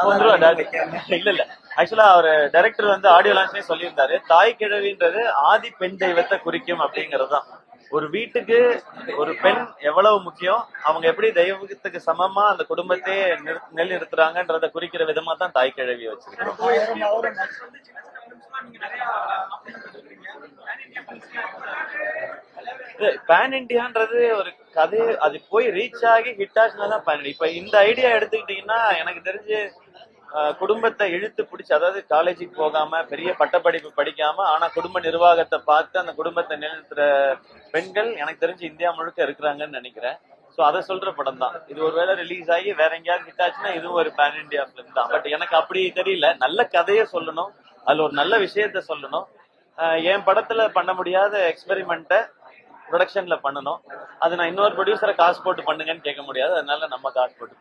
வந்துருவா டாடி. இல்ல ஆக்சுவலா அவர் டைரக்டர் வந்து ஆடியோ லான்ச்லயே சொல்லியிருந்தாரு, தாய் கிழவின்றது ஆதி பெண் தெய்வத்தை குறிக்கும் அப்படிங்கிறது தான். ஒரு வீட்டுக்கு ஒரு பெண் எவ்வளவு முக்கியம், அவங்க எப்படி தெய்வத்துக்கு சமமா அந்த குடும்பத்தையே நிலைநிறுத்துறாங்கன்றத குறிக்கிற விதமா தான் தாய் கிழவியை வச்சிருக்கோம். பேன் இண்டியான்றது ஒரு கதை, அது போய் ரீச் ஆகி ஹிட் ஆச்சுனாதான் பேன் இண்டியா. இப்ப இந்த ஐடியா எடுத்துக்கிட்டீங்கன்னா எனக்கு தெரிஞ்சு குடும்பத்தை இழுத்து பிடிச்சி, அதாவது காலேஜுக்கு போகாம பெரிய பட்டப்படிப்பு படிக்காம ஆனா குடும்ப நிர்வாகத்தை பார்த்து அந்த குடும்பத்தை நிலைநிறுத்துற பெண்கள் எனக்கு தெரிஞ்சு இந்தியா முழுக்க இருக்கிறாங்கன்னு நினைக்கிறேன். சோ அதை சொல்ற படம் தான் இது. ஒருவேளை ரிலீஸ் ஆகி வேற எங்கேயாவது ஹிட் ஆச்சுன்னா இதுவும் ஒரு பேன் இண்டியா பிலிம் தான். பட் எனக்கு அப்படி தெரியல, நல்ல கதையை சொல்லணும், அதுல ஒரு நல்ல விஷயத்த சொல்லணும். என் படத்துல பண்ண முடியாத எக்ஸ்பெரிமெண்ட்டை ப்ரொடக்ஷன்ல பண்ணணும். அது நான் இன்னொரு ப்ரொடியூசரை காசு போட்டு பண்ணுங்கன்னு கேட்க முடியாது, அதனால நம்ம காசு போட்டு